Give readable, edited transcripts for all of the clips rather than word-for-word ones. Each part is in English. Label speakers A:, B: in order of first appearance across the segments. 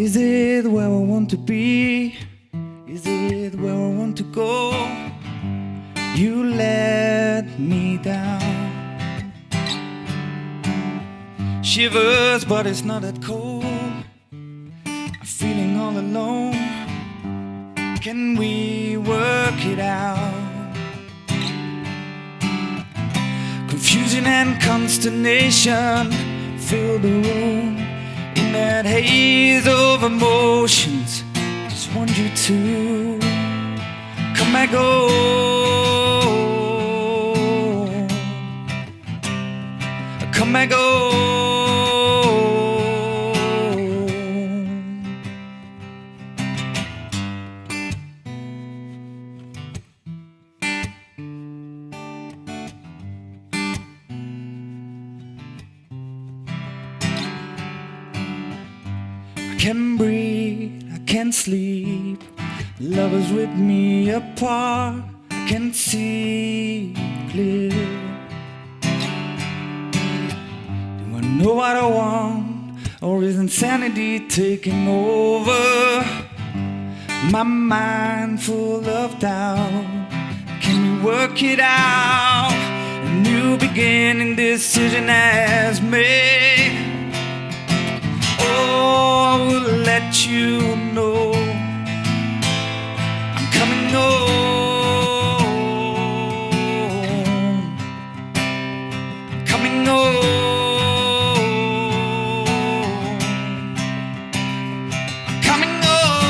A: Is it where I want to be? Is it where I want to go? You let me down. Shivers, but it's not that cold. I'm feeling all alone. Can we work it out? Confusion and consternation fill the room. In that haze of emotions, just want you to come back home. Come back home. I can't breathe, I can't sleep. Lovers rip me apart. I can't see clear. Do I know what I want, or is insanity taking over? My mind full of doubt. Can we work it out? A new beginning, decision has made. Oh, I will let you know I'm coming home. Coming home. Coming home.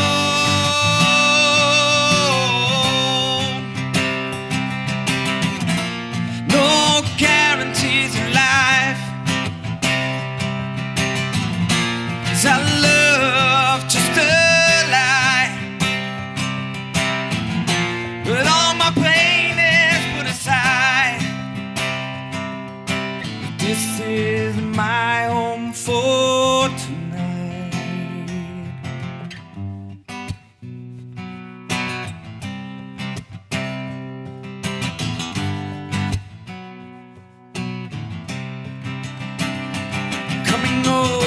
A: No guarantees in life. Is our love just a lie? But all my pain is put aside. This is my home for tonight. Coming home.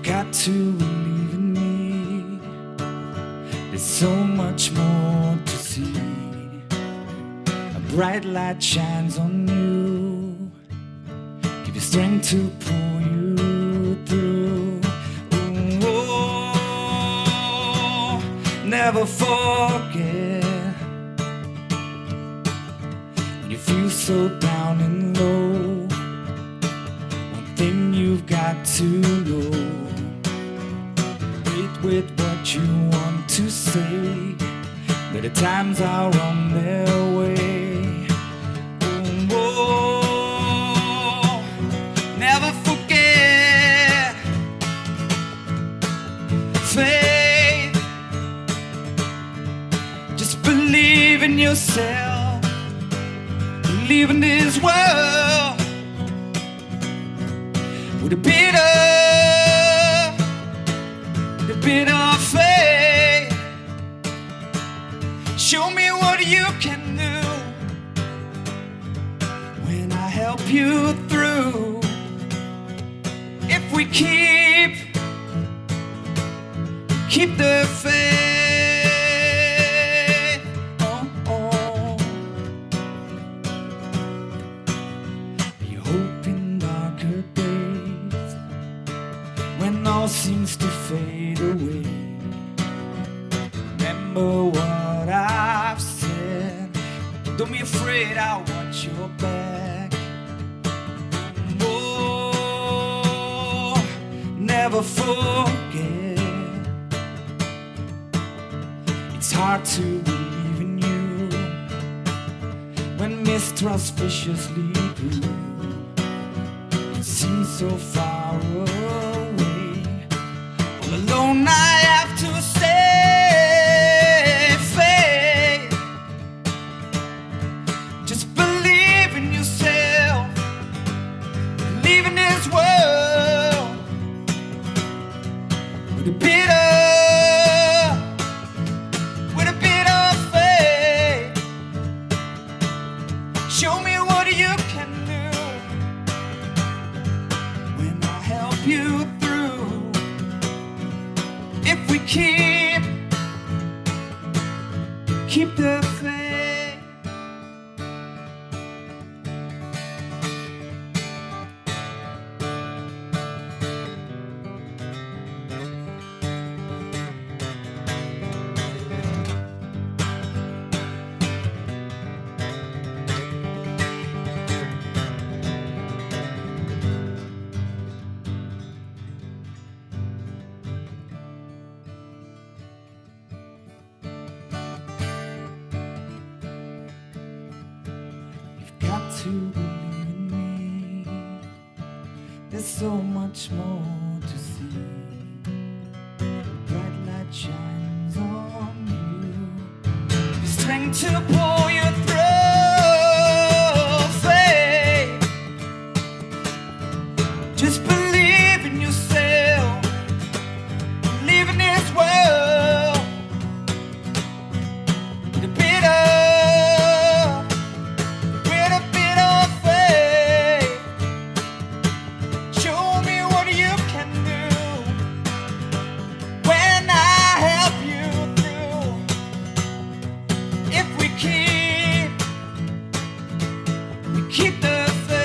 A: Got to believe in me. There's so much more to see. A bright light shines on you. Give you strength to pull you through. Oh, never forget when you feel so down and low. One thing you've got to know: with what you want to say, better times are on their way. Oh, never forget faith. Just believe in yourself. Believe in this world with a bit of faith. Show me what you can do when I help you through. If we keep the faith. Oh, oh. You hope in darker days when all seems to fade away. Remember what I've said. Don't be afraid, I'll watch your back. Oh, never forget. It's hard to believe in you when mistrust viciously grew. It seems so far away. All alone I have to say, faith. Just believe in yourself, believe in this world. With a bit of faith, show me what you can do when I help you through. If we keep the faith. Got to believe in me. There's so much more to see. Bright light shines on you. The strength to pull you through. Faith. Just believe in yourself. Believe in this world. The bitter. Keep the faith.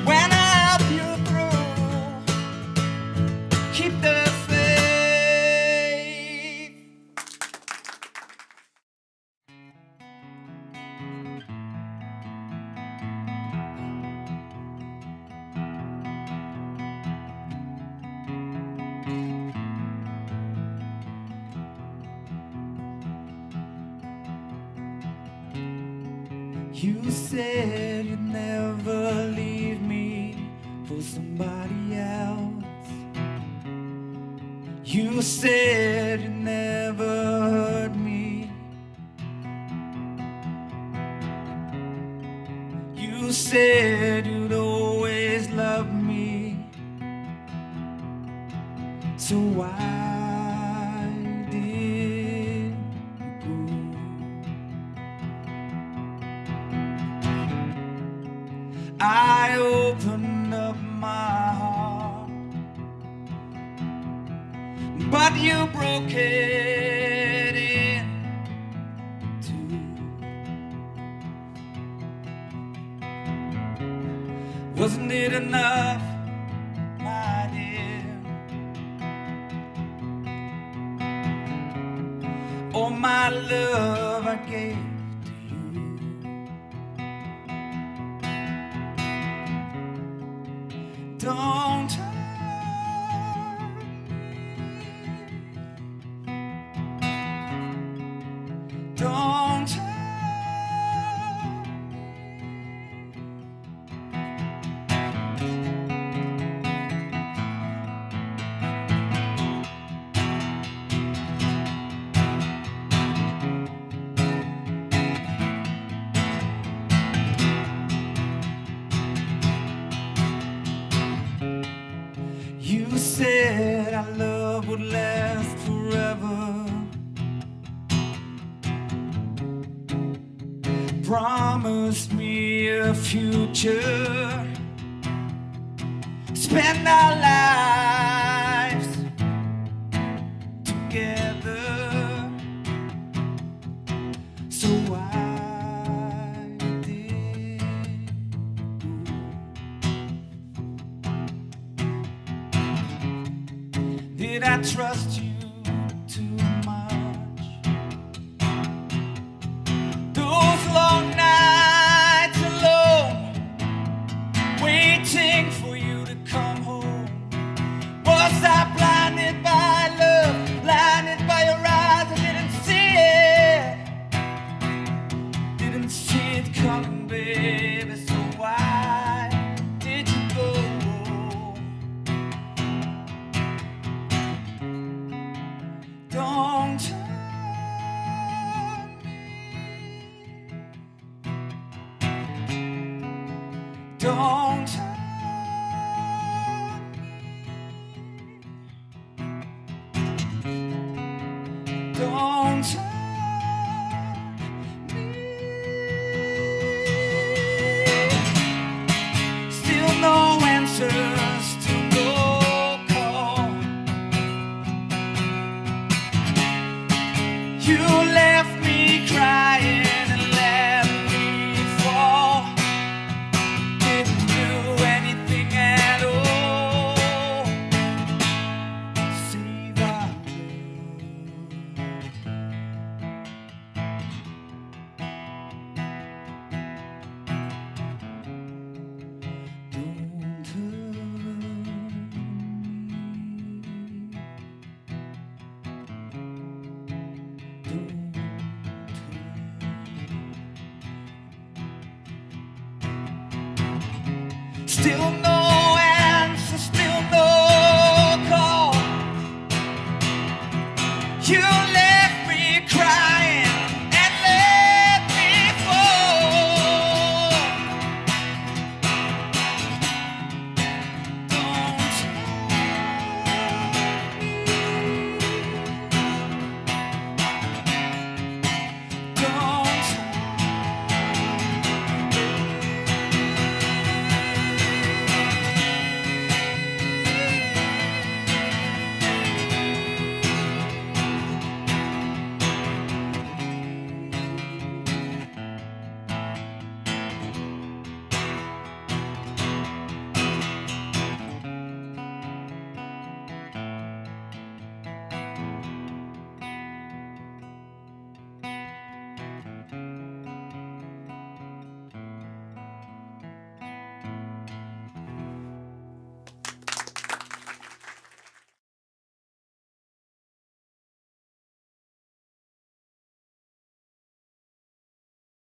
A: When I help you through, keep the faith. You said you'd never leave me for somebody else. You said you'd never hurt me. You said you'd always love me. So why did you go? I opened up my heart, but you broke it in two. Wasn't it enough, my dear? All my love I gave. Don't hurt me. Don't hurt You said our love would last forever. Promised me a future. Spend our lives together. So why did you go? did I trust you too much? Those long nights alone, waiting for you to come home. Was I blinded by love, blinded by your eyes? I didn't see it, didn't see it coming, baby. So why did you go? Don't turn me, don't turn me, don't turn me. Still no answers to no call. You left me crying and let me fall. Didn't do anything at all. Save our Don't hurt me. Still no